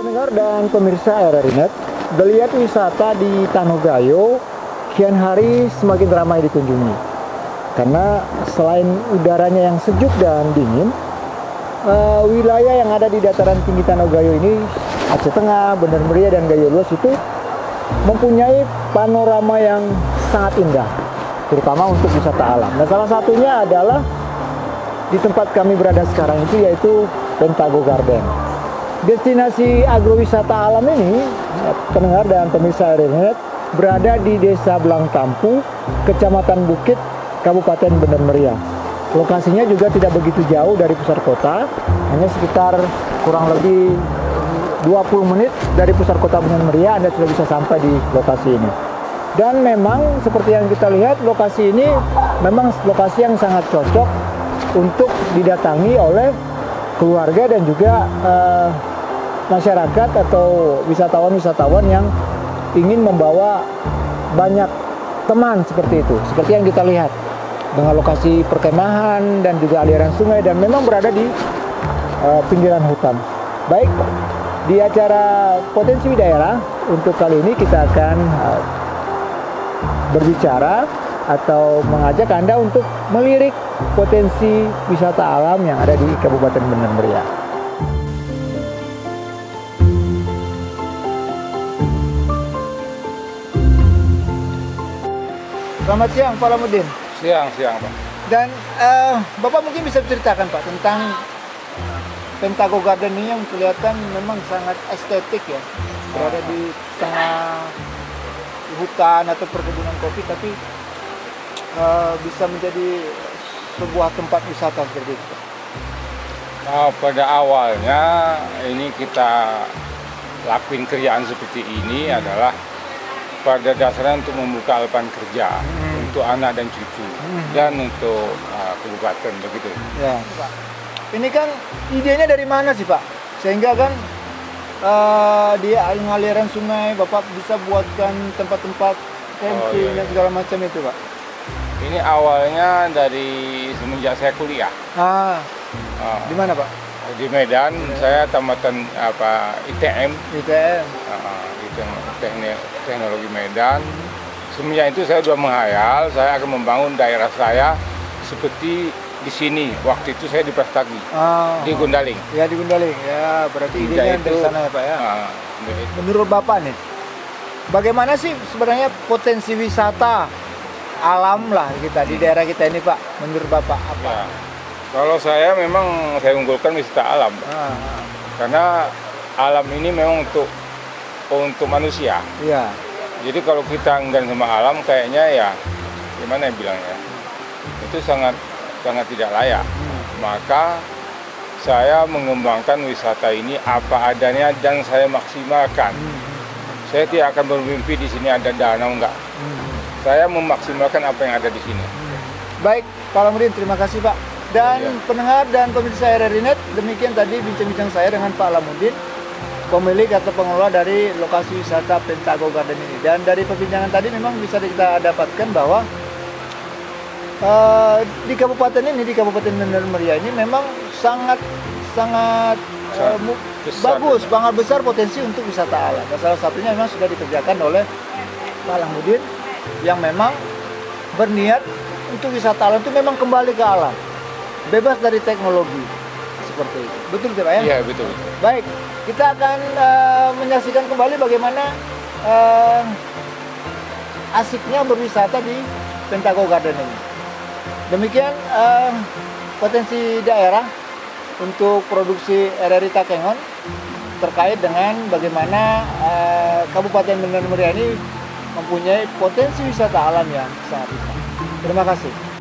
Pendengar dan pemirsa RRI Net, geliat wisata di Tanogayo kian hari semakin ramai dikunjungi. Karena selain udaranya yang sejuk dan dingin, wilayah yang ada di dataran tinggi Tanogayo ini, Aceh Tengah, Bener Meriah, dan Gayo Luas itu mempunyai panorama yang sangat indah, terutama untuk wisata alam. Nah, salah satunya adalah di tempat kami berada sekarang itu, yaitu Pentago Garden. Destinasi agrowisata alam ini, pendengar dan pemirsa RRI Net, berada di Desa Blangtampu, Kecamatan Bukit, Kabupaten Bener Meriah. Lokasinya juga tidak begitu jauh dari pusat kota, hanya sekitar kurang lebih 20 menit dari pusat kota Bener Meriah Anda sudah bisa sampai di lokasi ini. Dan memang seperti yang kita lihat, lokasi ini memang lokasi yang sangat cocok untuk didatangi oleh keluarga dan juga masyarakat atau wisatawan-wisatawan yang ingin membawa banyak teman seperti itu. Seperti yang kita lihat dengan lokasi perkemahan dan juga aliran sungai, dan memang berada di pinggiran hutan. Baik, di acara Potensi Daerah untuk kali ini kita akan berbicara atau mengajak Anda untuk melirik potensi wisata alam yang ada di Kabupaten Bener Meriah. Selamat siang Pak Lamuddin. Siang, Pak. Dan Bapak mungkin bisa ceritakan Pak tentang Pentago Garden ini yang kelihatan memang sangat estetik ya, berada di tengah hutan atau perkebunan kopi, tapi bisa menjadi sebuah tempat wisata seperti itu. Nah, pada awalnya ini kita lakuin kerjaan seperti ini adalah pada dasarnya untuk membuka lapangan kerja untuk anak dan cucu dan untuk kabupaten begitu. Ya, Pak. Ini kan idenya dari mana sih Pak? Sehingga kan di aliran sungai Bapak bisa buatkan tempat-tempat camping dan segala macam itu Pak. Ini awalnya dari semenjak saya kuliah. Di mana Pak? Di Medan. Saya tamatan ITM. Teknologi Medan. Semenjak itu saya sudah menghayal saya akan membangun daerah saya seperti di sini. Waktu itu saya di Prastagi, di Gundaling. Ya, di Gundaling. Ya, berarti idenya dari sana ya Pak ya. Menurut Bapak nih, bagaimana sih sebenarnya potensi wisata alam lah kita di daerah kita ini Pak? Menurut Bapak apa? Ya, kalau saya memang saya unggulkan wisata alam, karena alam ini memang untuk manusia. Iya. Jadi kalau kita enggan sama alam, kayaknya ya gimana ya bilangnya, itu sangat tidak layak. Maka saya mengembangkan wisata ini apa adanya dan saya maksimalkan. Saya tidak akan bermimpi di sini ada danau, enggak. Saya memaksimalkan apa yang ada di sini. Baik, Pak Lamuddin, terima kasih Pak. Dan pendengar dan pemirsa RRI Net, demikian tadi bincang-bincang saya dengan Pak Lamuddin, pemilik atau pengelola dari lokasi wisata Pentago Garden ini. Dan dari perbincangan tadi memang bisa kita dapatkan bahwa di kabupaten ini, di Kabupaten Bener Meriah ini memang sangat bagus, sangat besar potensi untuk wisata alam. Dan salah satunya memang sudah dikerjakan oleh Pak Lamuddin yang memang berniat untuk wisata alam itu memang kembali ke alam, bebas dari teknologi seperti itu. Betul tidak Pak ya? Iya, betul. Baik, kita akan menyaksikan kembali bagaimana asiknya berwisata di Pentago Garden ini. Demikian potensi daerah untuk produksi RRI Takengon terkait dengan bagaimana Kabupaten Bener Meriah ini mempunyai potensi wisata alam yang sangat besar. Terima kasih.